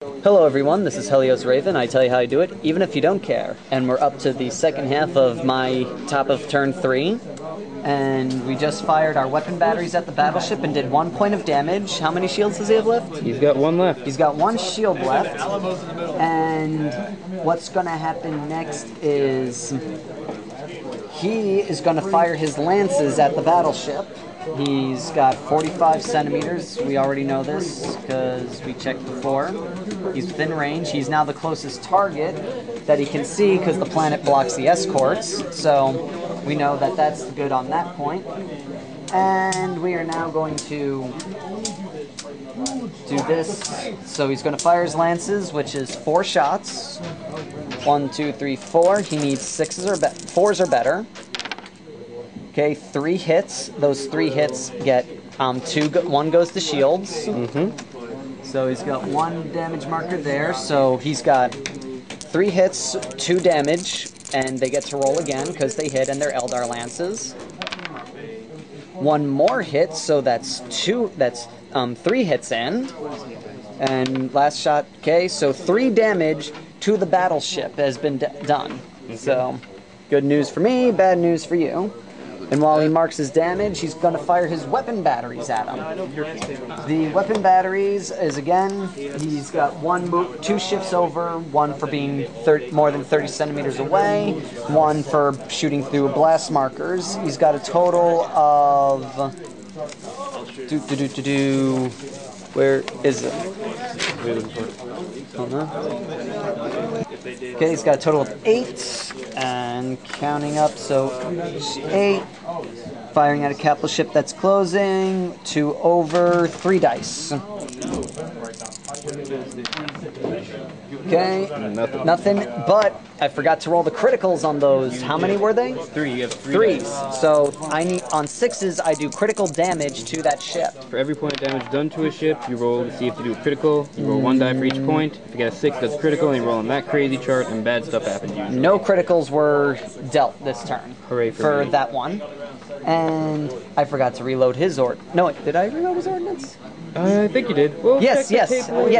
Hello everyone, this is Helios Raven. I tell you how I do it, even if you don't care. And we're up to the second half of my top of turn 3. And we just fired our weapon batteries at the battleship and did 1 point of damage. How many shields does he have left? He's got 1 left. He's got 1 shield left. And what's going to happen next is he is going to fire his lances at the battleship. He's got 45 centimeters. We already know this because we checked before. He's within range. He's now the closest target that he can see because the planet blocks the escorts. So we know that that's good on that point. And we are now going to do this. So he's going to fire his lances, which is 4 shots. 1, 2, 3, 4. He needs 4s or better. Okay, 3 hits. Those 3 hits get 1 goes to shields. So he's got 1 damage marker there. So he's got 3 hits, 2 damage, and they get to roll again because they hit and they're Eldar lances. 1 more hit, so that's 3 hits in. And last shot, okay, so 3 damage to the battleship has been done. So good news for me, bad news for you. And while he marks his damage, he's going to fire his weapon batteries at him. The weapon batteries is, again, he's got 2 shifts over, 1 for being more than 30 centimeters away, 1 for shooting through blast markers. He's got a total of... Where is it? Okay, he's got a total of 8, and counting up, so 8. Firing at a capital ship that's closing, 2 over, 3 dice. Okay, nothing, but I forgot to roll the criticals on those. How many were they? 3. You have 3 3s. So I need on 6s. I do critical damage to that ship. For every point of damage done to a ship, you roll to see if you do a critical. You roll 1 die for each point. If you get a 6, that's critical, and you roll on that crazy chart, and bad stuff happens usually. No criticals were dealt this turn. Hooray for me. That one. And I forgot to reload his No, wait, did I reload his ordnance? I think you did. Well, yes. Yeah,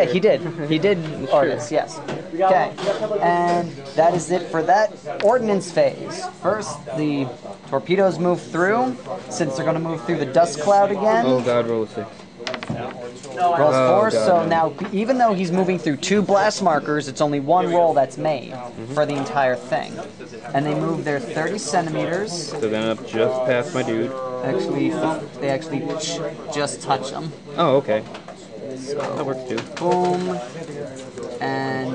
he did. He did ordnance, yes. Okay, and that is it for that ordnance phase. First, the torpedoes move through, since they're going to move through the dust cloud again. Oh god, roll a 6. Rolls 4, so now, even though he's moving through 2 blast markers, it's only 1 roll that's made for the entire thing. And they move their 30 centimeters. So they end up just past my dude. Actually, they actually just touch him. Oh, okay. So, that works too. Boom. And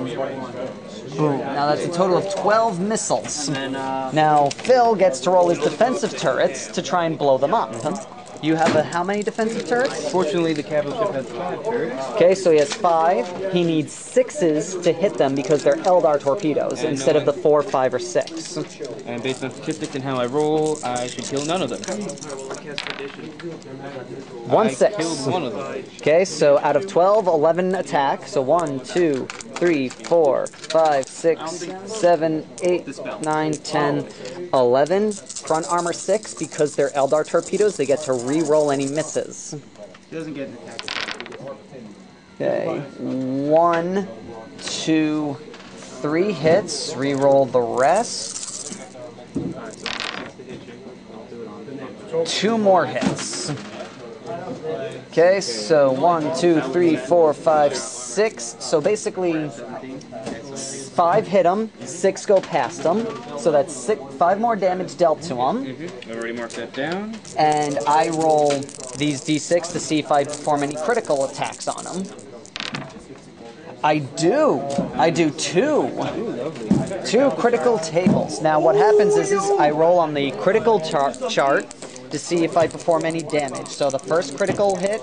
boom. Now that's a total of 12 missiles. Now Phil gets to roll his defensive turrets to try and blow them up. You have how many defensive turrets? Fortunately, the capital ship has 5 turrets. Okay, so he has 5. He needs 6s to hit them because they're Eldar torpedoes instead of the 4, 5, or 6. And based on statistics and how I roll, I should kill none of them. 1 6. I killed 1 of them. Okay, so out of 12, 11 attack. So 1, 2, 3, 4, 5, 6, 7, 8, 9, 10, 11. Front armor 6 because they're Eldar torpedoes. They get to re-roll any misses. He doesn't get an attack. Okay, 1, 2, 3 hits. Re-roll the rest. 2 more hits. Okay, so 1, 2, 3, 4, 5, 6. So basically, 5 hit him, 6 go past him. So that's 5 more damage dealt to him. I already marked that down. And I roll these d6 to see if I perform any critical attacks on him. I do. I do 2. 2 critical tables. Now what happens is I roll on the critical chart to see if I perform any damage. So the first critical hit,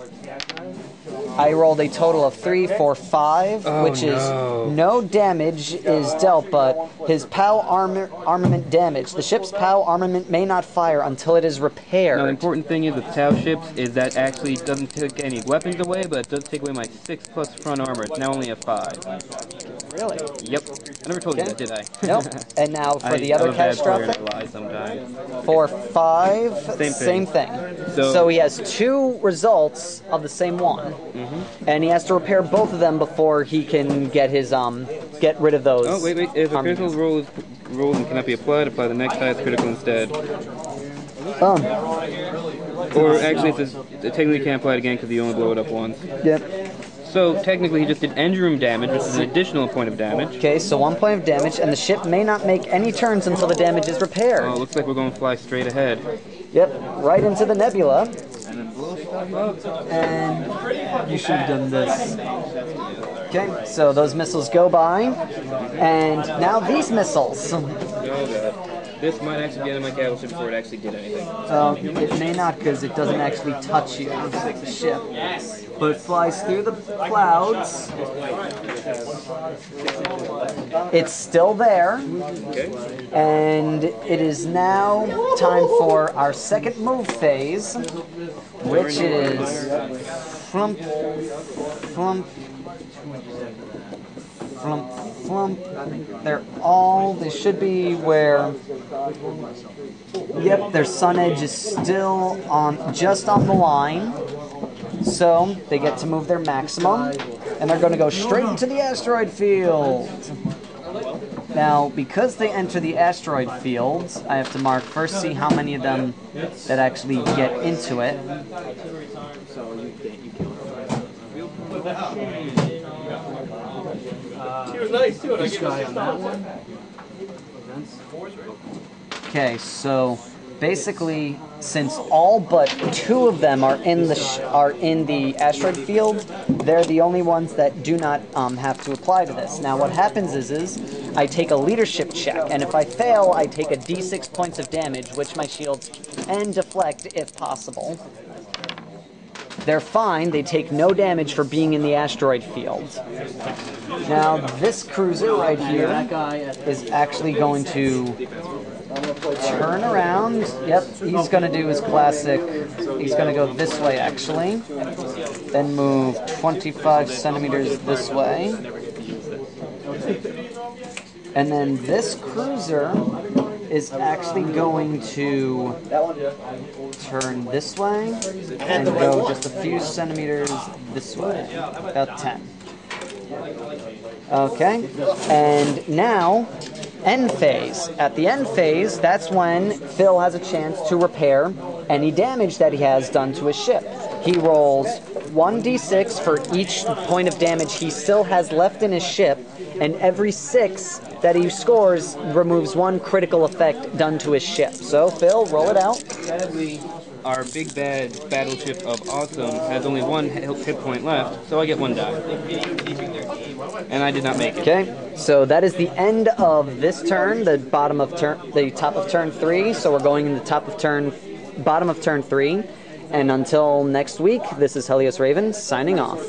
I rolled a total of 3, 4, 5, which is no damage is dealt, but his POW armament damage. The ship's POW armament may not fire until it is repaired. Now, the important thing is with POW ships is that actually doesn't take any weapons away, but it does take away my 6 plus front armor. It's now only a 5. Really? Yep. I never told you that, did I? Nope. And now for the I'm other a bad player catastrophic, that lies sometimes. for 5, Same thing. So he has 2 results of the same one, and he has to repair both of them before he can get his get rid of those. Oh, wait. If a critical roll is rolled and cannot be applied, apply the next highest critical instead. Or actually, it technically can't apply it again because you only blow it up once. Yep. So technically, he just did end room damage, which is an additional point of damage. Okay, so 1 point of damage, and the ship may not make any turns until the damage is repaired. Oh, looks like we're going to fly straight ahead. Yep, right into the nebula. And you should have done this. Okay, so those missiles go by, and now these missiles. Oh god. This might actually be end of my cavalry ship before it actually did anything. It may not, because it doesn't actually touch you, the ship. But it flies through the clouds. It's still there. Okay. And it is now time for our second move phase, which is flump, flump, flump, flump. They should be where, yep, their sun edge is still just on the line. So they get to move their maximum, and they're going to go straight into the asteroid field. Now, because they enter the asteroid field, I have to mark first, see how many of them that actually get into it. Okay, so basically, since all but 2 of them are in the asteroid field, they're the only ones that do not have to apply to this. Now, what happens is I take a leadership check, and if I fail, I take a d6 points of damage, which my shields can deflect if possible. They're fine. They take no damage for being in the asteroid field. Now, this cruiser right here is actually going to turn around. Yep, he's going to do his classic. He's going to go this way, actually. Then move 25 centimeters this way. And then this cruiser is actually going to turn this way and go just a few centimeters this way, about 10. Okay, and now, end phase. At the end phase, that's when Phil has a chance to repair any damage that he has done to his ship. He rolls 1d6 for each point of damage he still has left in his ship, and every 6 that he scores removes 1 critical effect done to his ship. So, Phil, roll it out. Sadly, our big bad battleship of Awesome has only 1 hit point left, so I get 1 die. And I did not make it. Okay, so that is the end of this turn, the top of turn 3. So we're going in the bottom of turn 3. And until next week, this is Helios Raven signing off.